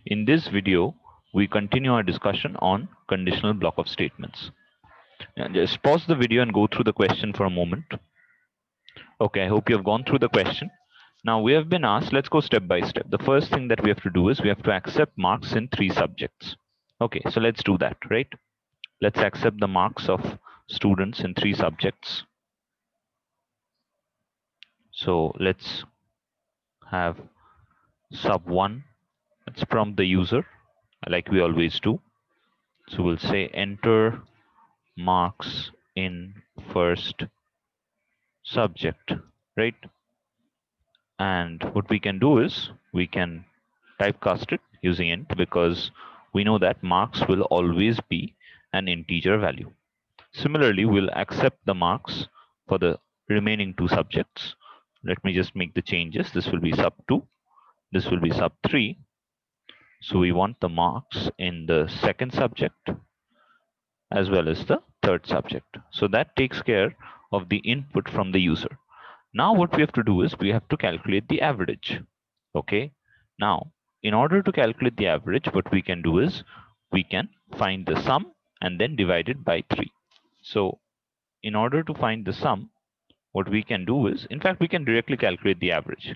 In this video, we continue our discussion on conditional block of statements. Now, just pause the video and go through the question for a moment. Okay, I hope you have gone through the question. Now we have been asked, let's go step by step. The first thing that we have to do is we have to accept marks in 3 subjects. Okay, so let's do that, right? Let's accept the marks of students in 3 subjects. So let's have sub 1. Let's prompt the user like we always do. So we'll say enter marks in first subject, right? And what we can do is we can typecast it using int because we know that marks will always be an integer value. Similarly, we'll accept the marks for the remaining 2 subjects. Let me just make the changes. This will be sub 2. This will be sub 3. So we want the marks in the second subject as well as the third subject. So that takes care of the input from the user. Now what we have to do is we have to calculate the average. Okay. Now, in order to calculate the average, what we can do is we can find the sum and then divide it by 3. So in order to find the sum, what we can do is, in fact, we can directly calculate the average.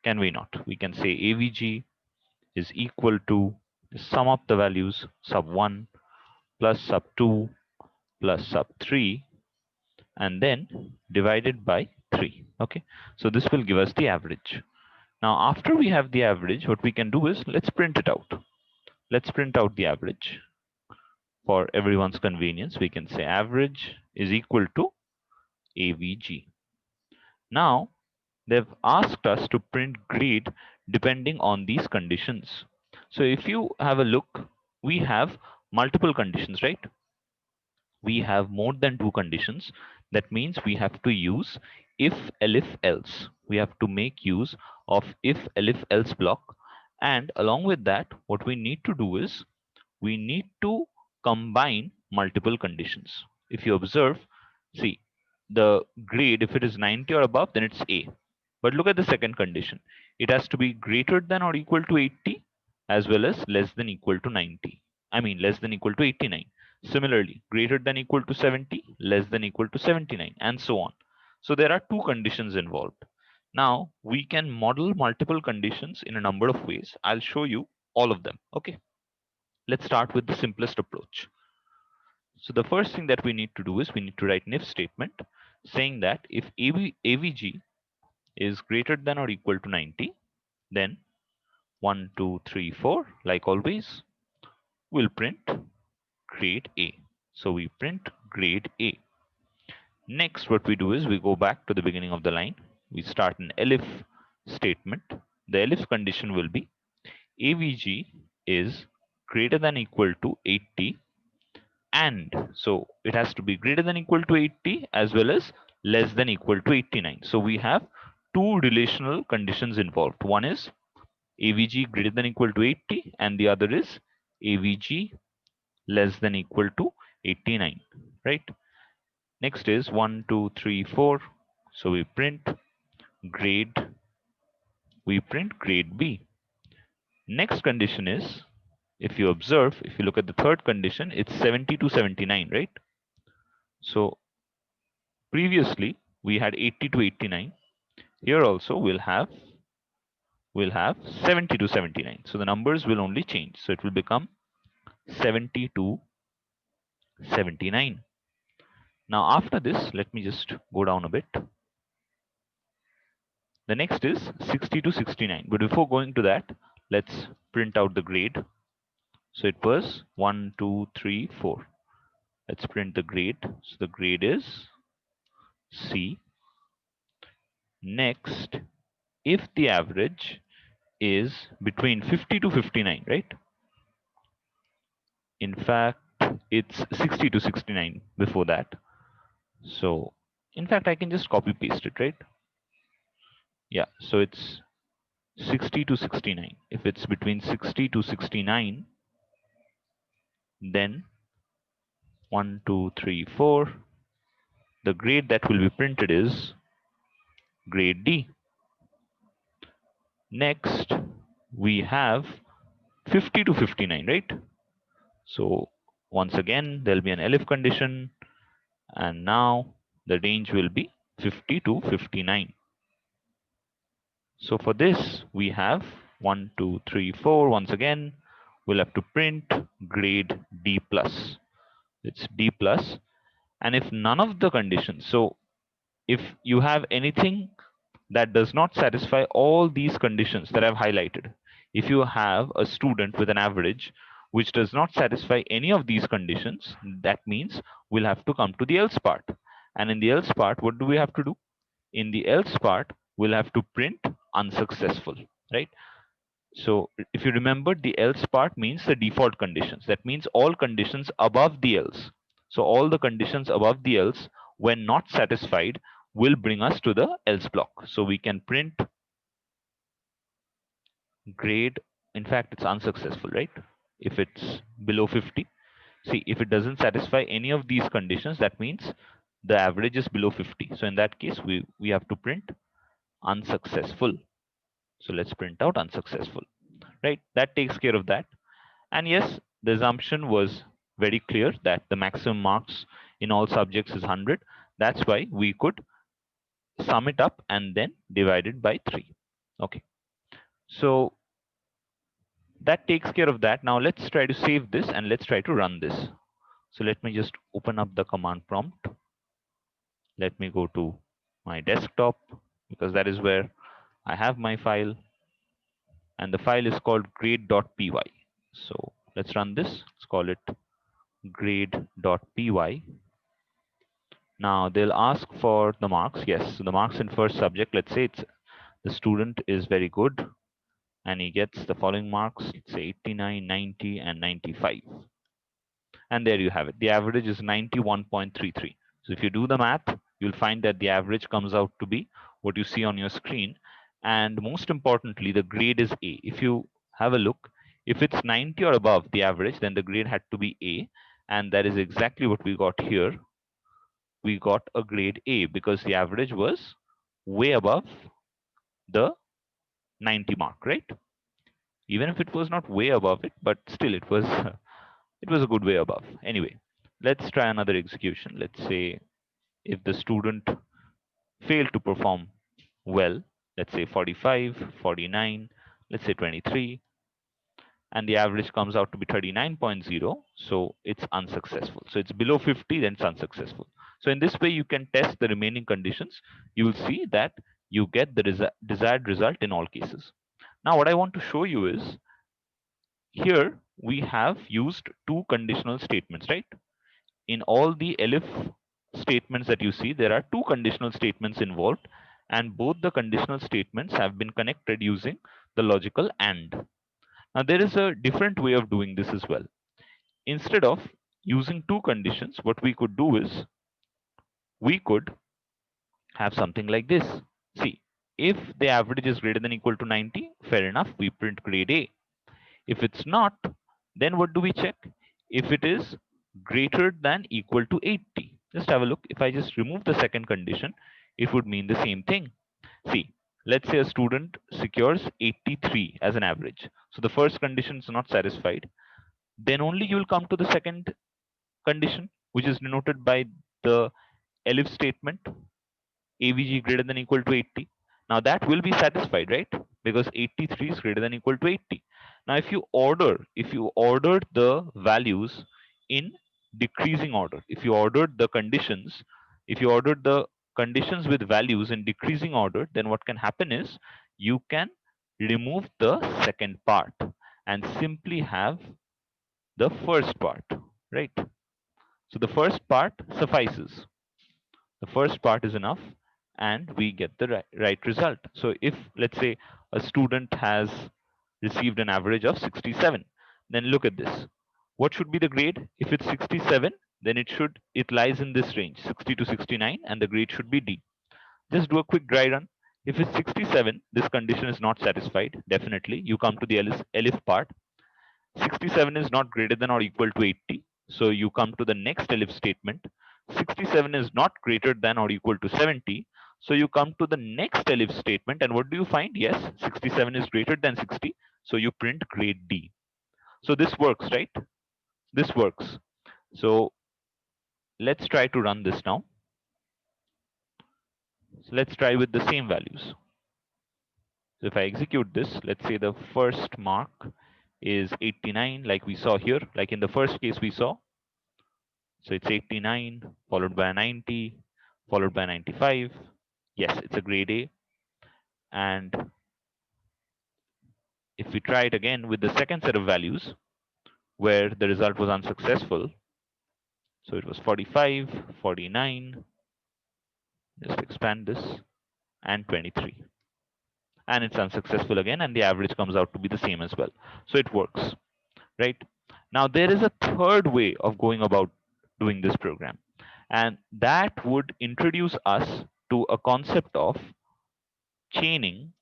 Can we not? We can say AVG is equal to the sum of the values sub 1 plus sub 2 plus sub 3 and then divided by 3. Okay, so this will give us the average. Now after we have the average, what we can do is let's print it out. Let's print out the average. For everyone's convenience, we can say average is equal to AVG. Now they've asked us to print grade depending on these conditions. So if you have a look, we have multiple conditions, right? We have more than 2 conditions. That means we have to use if elif else. We have to make use of if elif else block, and along with that what we need to do is we need to combine multiple conditions. If you observe, see, the grade, if it is 90 or above, then it's A. But look at the second condition. It has to be greater than or equal to 80 as well as less than equal to 90. I mean less than equal to 89. Similarly, greater than equal to 70, less than equal to 79, and so on. So there are 2 conditions involved. Now we can model multiple conditions in a number of ways. I'll show you all of them. Okay. Let's start with the simplest approach. So the first thing that we need to do is we need to write an if statement saying that if AVG is greater than or equal to 90, then 1, 2, 3, 4, like always, we'll print grade A. So we print grade A. Next, what we do is we go back to the beginning of the line. We start an elif statement. The elif condition will be AVG is greater than equal to 80, and so it has to be greater than equal to 80 as well as less than equal to 89. So we have 2 relational conditions involved. One is AVG greater than equal to 80 and the other is AVG less than equal to 89, right? Next is 1, 2, 3, 4. So we print grade B. Next condition is, if you observe, if you look at the third condition, it's 70 to 79, right? So previously we had 80 to 89. Here also we'll have 70 to 79. So the numbers will only change. So it will become 70 to 79. Now after this, let me just go down a bit. The next is 60 to 69. But before going to that, let's print out the grade. So it was 1, 2, 3, 4. Let's print the grade. So the grade is C. Next, if the average is between 50 to 59, right? In fact, it's 60 to 69 before that. So in fact, I can just copy paste it, right? Yeah, so it's 60 to 69. If it's between 60 to 69, then 1, 2, 3, 4. The grade that will be printed is grade D. Next, we have 50 to 59, right? So once again, there'll be an elif condition, and now the range will be 50 to 59. So for this, we have 1, 2, 3, 4. Once again, we'll have to print grade D plus. It's D plus. And if none of the conditions, so if you have anything that does not satisfy all these conditions that I've highlighted, if you have a student with an average which does not satisfy any of these conditions, that means we'll have to come to the else part. And in the else part, what do we have to do? In the else part, we'll have to print unsuccessful, right? So if you remember, the else part means the default conditions. That means all conditions above the else. So all the conditions above the else, when not satisfied, will bring us to the else block. So we can print grade. In fact, it's unsuccessful, right? If it's below 50. See, if it doesn't satisfy any of these conditions, that means the average is below 50. So in that case, we have to print unsuccessful. So let's print out unsuccessful, right? That takes care of that. And yes, the assumption was very clear that the maximum marks in all subjects is 100. That's why we could sum it up and then divide it by 3. Okay. So that takes care of that. Now let's try to save this and let's try to run this. So let me just open up the command prompt. Let me go to my desktop because that is where I have my file, and the file is called grade.py. So let's run this. Let's call it grade.py. Now they'll ask for the marks. Yes, so the marks in first subject, let's say it's the student is very good and he gets the following marks, let's say 89, 90, and 95. And there you have it. The average is 91.33. So if you do the math, you'll find that the average comes out to be what you see on your screen. And most importantly, the grade is A. If you have a look, if it's 90 or above the average, then the grade had to be A. And that is exactly what we got here. We got a grade A because the average was way above the 90 mark, right? Even if it was not way above it, but still it was it was a good way above. Anyway, let's try another execution. Let's say if the student failed to perform well, let's say 45, 49, let's say 23, and the average comes out to be 39.0, so it's unsuccessful. So it's below 50, then it's unsuccessful. So in this way, you can test the remaining conditions. You will see that you get the desired result in all cases. Now, what I want to show you is here we have used two conditional statements, right? In all the elif statements that you see, there are two conditional statements involved, and both the conditional statements have been connected using the logical AND. Now, there is a different way of doing this as well. Instead of using two conditions, what we could do is we could have something like this. See, if the average is greater than equal to 90, fair enough, we print grade A. If it's not, then what do we check? If it is greater than equal to 80, just have a look. If I just remove the second condition, it would mean the same thing. See, let's say a student secures 83 as an average. So the first condition is not satisfied. Then only you will come to the second condition, which is denoted by the elif statement, AVG greater than equal to 80. Now that will be satisfied, right? Because 83 is greater than equal to 80. Now if you ordered the values in decreasing order, if you ordered the conditions, if you ordered the conditions with values in decreasing order, then what can happen is you can remove the second part and simply have the first part, right? So the first part suffices. The first part is enough and we get the right result. So if let's say a student has received an average of 67, then look at this. What should be the grade? If it's 67, then it lies in this range, 60 to 69, and the grade should be D. Just do a quick dry run. If it's 67, this condition is not satisfied. Definitely, you come to the elif part. 67 is not greater than or equal to 80. So you come to the next elif statement. 67 is not greater than or equal to 70. So you come to the next elif statement. And what do you find? Yes, 67 is greater than 60. So you print grade D. So this works, right? This works. So let's try to run this now. So let's try with the same values. So if I execute this, let's say the first mark is 89, like we saw here, like in the first case we saw. So it's 89 followed by 90 followed by 95. Yes, it's a grade A. And if we try it again with the second set of values where the result was unsuccessful, so it was 45, 49, just expand this, and 23. And it's unsuccessful again, and the average comes out to be the same as well. So it works, right? Now, there is a third way of going about doing this program, and that would introduce us to a concept of chaining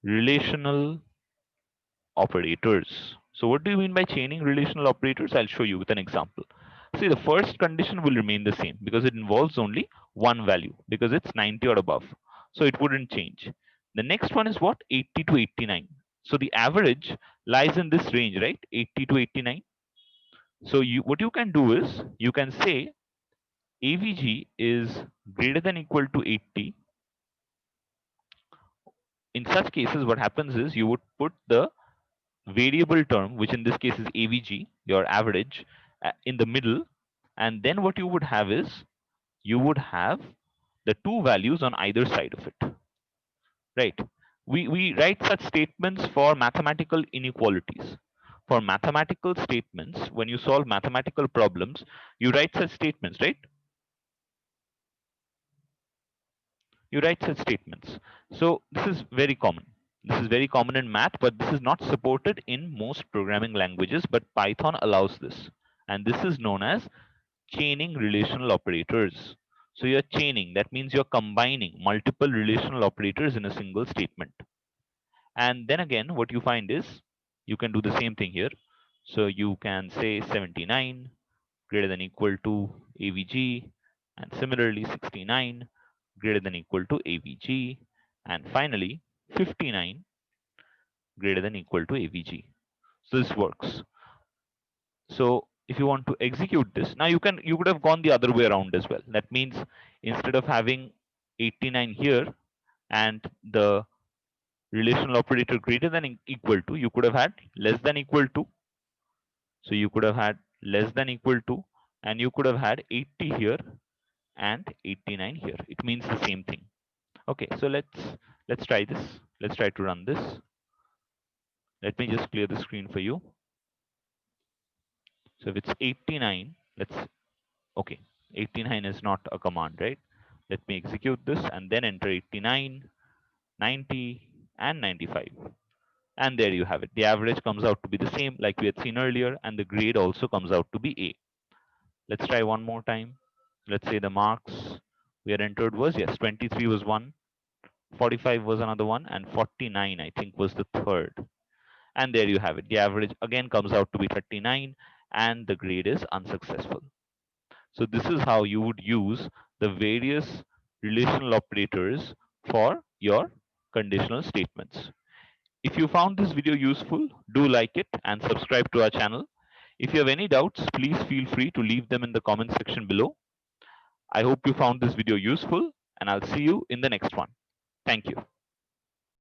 relational operators. So what do you mean by chaining relational operators? I'll show you with an example. See, the first condition will remain the same because it involves only one value because it's 90 or above. So it wouldn't change. The next one is what? 80 to 89. So the average lies in this range, right? 80 to 89. So what you can do is you can say AVG is greater than equal to 80. In such cases, what happens is you would put the variable term, which in this case is AVG, your average, in the middle. And then what you would have is you would have the two values on either side of it, right? We write such statements for mathematical inequalities. For mathematical statements, when you solve mathematical problems, you write such statements, right? You write such statements. So this is very common. This is very common in math, but this is not supported in most programming languages, but Python allows this. And this is known as chaining relational operators. So you're chaining, that means you're combining multiple relational operators in a single statement. And then again, what you find is you can do the same thing here. So you can say 79 greater than equal to AVG, and similarly 69 greater than equal to AVG, and finally 59 greater than equal to AVG. So this works. So if you want to execute this, now you could have gone the other way around as well. That means instead of having 89 here and the relational operator greater than equal to, you could have had less than equal to. So you could have had less than equal to, and you could have had 80 here and 89 here. It means the same thing. Okay, so let's try this. Let's try to run this. Let me just clear the screen for you. So if it's 89, let's okay, 89 is not a command, right? Let me execute this and then enter 89, 90, and 95. And there you have it. The average comes out to be the same like we had seen earlier, and the grade also comes out to be A. Let's try one more time. Let's say the marks we had entered was, yes, 23 was one, 45 was another one, and 49, I think, was the third. And there you have it. The average again comes out to be 39, and the grade is unsuccessful. So this is how you would use the various relational operators for your conditional statements. If you found this video useful, do like it and subscribe to our channel. If you have any doubts, please feel free to leave them in the comment section below. I hope you found this video useful, and I'll see you in the next one. Thank you.